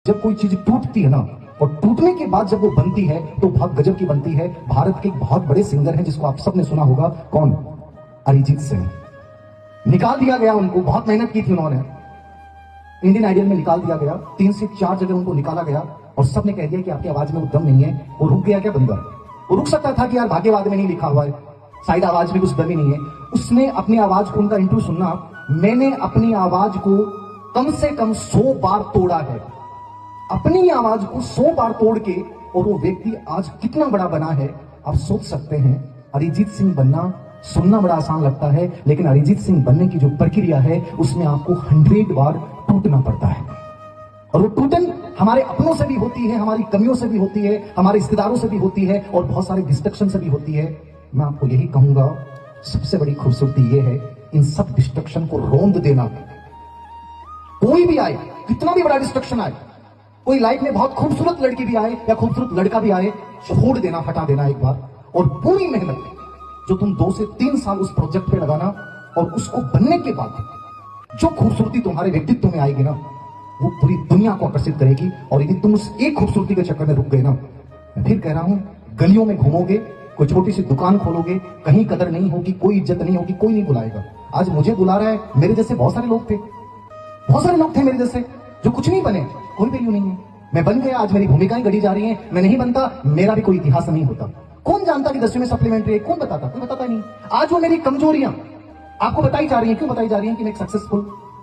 जब कोई चीज टूटती है ना और टूटने के बाद जब वो बनती है तो बहुत गजब की बनती है। भारत के एक बहुत बड़े सिंगर हैं जिसको आप सबने सुना होगा, कौन? अरिजीत सिंह। निकाल दिया गया उनको, बहुत मेहनत की थी उन्होंने, इंडियन आइडल में निकाल दिया गया, 3 से 4 जगह उनको निकाला गया और सबने कह दिया कि आपकी आवाज में वो दम नहीं है। वो रुक गया क्या बंदा? वो रुक सकता था कि यार भाग्यवाद में नहीं लिखा हुआ है, शायद आवाज में कुछ दम ही नहीं है। उसने अपनी आवाज को, उनका इंटरव्यू सुनना, मैंने अपनी आवाज को कम से कम 100 बार तोड़ा है, अपनी आवाज को 100 बार तोड़ के, और वो व्यक्ति आज कितना बड़ा बना है आप सोच सकते हैं। अरिजीत सिंह बनना, सुनना बड़ा आसान लगता है, लेकिन अरिजीत सिंह बनने की जो प्रक्रिया है उसमें आपको 100 बार टूटना पड़ता है। और वो टूटन हमारे अपनों से भी होती है, हमारी कमियों से भी होती है, हमारे रिश्तेदारों से भी होती है और बहुत सारे डिस्ट्रक्शन से भी होती है। मैं आपको यही कहूंगा, सबसे बड़ी खूबसूरती ये है इन सब डिस्ट्रक्शन को रौंद देना। कोई भी आए, कितना भी बड़ा डिस्ट्रक्शन आए, कोई लाइफ में बहुत खूबसूरत लड़की भी आए या खूबसूरत लड़का भी आए, छोड़ देना, हटा देना एक बार, और पूरी मेहनत जो तुम 2 से 3 साल उस प्रोजेक्ट पे लगाना, और उसको बनने के बाद जो खूबसूरती तुम्हारे व्यक्तित्व में आएगी ना, वो पूरी दुनिया को आकर्षित करेगी। और यदि तुम उस एक खूबसूरती के चक्कर में रुक गए ना, मैं फिर कह रहा हूं, गलियों में घूमोगे, कोई छोटी सी दुकान खोलोगे, कहीं कदर नहीं होगी, कोई इज्जत नहीं होगी, कोई नहीं बुलाएगा। आज मुझे बुला रहा है, मेरे जैसे बहुत सारे लोग थे, बहुत सारे लोग थे मेरे जैसे जो कुछ नहीं बने, कोई वैल्यू नहीं है। मैं बन गया, आज मेरी भूमिकाएं गढ़ी जा रही हैं, मैं नहीं बनता, मेरा भी कोई इतिहास नहीं होता। कौन जानता कि 10वीं में सप्लीमेंट्री है? कौन बताता? कोई बताता नहीं। आज वो मेरी कमजोरियां आपको बताई जा रही हैं। क्यों बताई जा रही हैं? कि मैं एक सक्सेसफुल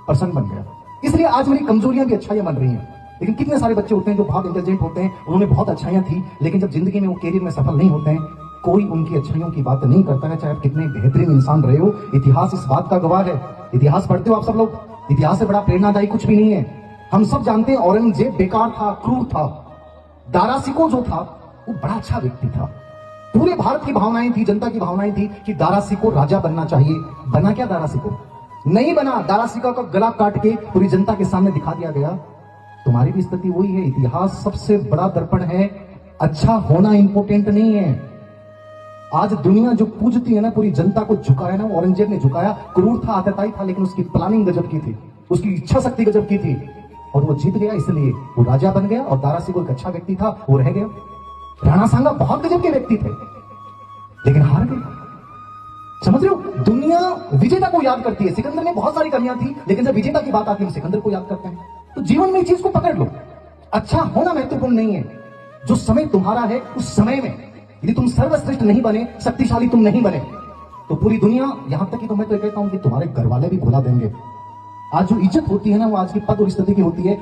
पर्सन बन गया, इसलिए आज मेरी कमजोरियां भी अच्छाइयां बन रही हैं। लेकिन कितने सारे बच्चे होते हैं जो बहुत इंटेलिजेंट होते हैं, उन्होंने बहुत अच्छाइयां थी, लेकिन जब जिंदगी में वो कैरियर में सफल नहीं होते हैं, कोई उनकी अच्छाइयों की बात नहीं करता है, चाहे आप कितने बेहतरीन इंसान रहे हो। इतिहास इस बात का गवाह है। इतिहास पढ़ते हो आप सब लोग, इतिहास से बड़ा प्रेरणादायी कुछ भी नहीं है। हम सब जानते हैं औरंगजेब बेकार था, क्रूर था। दारा सिको जो था वो बड़ा अच्छा व्यक्ति था। पूरे भारत की भावनाएं थी, जनता की भावनाएं थी कि दारा सिको राजा बनना चाहिए। बना क्या दारा सिको? नहीं बना। दारा सिको का गला काट के पूरी जनता के सामने दिखा दिया गया। तुम्हारी भी स्थिति वही है। इतिहास सबसे बड़ा दर्पण है। अच्छा होना इंपॉर्टेंट नहीं है। आज दुनिया जो पूजती है ना, पूरी जनता को झुकाया ना, औरंगजेब ने झुकाया। क्रूर था, आतताई था, लेकिन उसकी प्लानिंग गजब की थी, उसकी इच्छा शक्ति गजब की थी, और वो जीत गया, इसलिए वो राजा बन गया। और दारा सिको एक अच्छा व्यक्ति था, वो रह गया। राणा सांगा बहुत गजब के व्यक्ति थे, लेकिन हार गए। समझ रहे हो? दुनिया विजेता को याद करती है। सिकंदर में बहुत सारी कमियां थी, लेकिन जब विजेता की बात आती है हम सिकंदर को याद करते हैं। तो जीवन में इस चीज को पकड़ लो, अच्छा होना महत्वपूर्ण नहीं है। जो समय तुम्हारा है, उस समय में यदि तुम सर्वश्रेष्ठ नहीं बने, शक्तिशाली तुम नहीं बने, तो पूरी दुनिया, यहां तक कि तो मैं तो कहता हूं कि तुम्हारे घर वाले भी भुला देंगे। आज जो इज्जत होती है ना, वो आज की पद और स्थिति की होती है।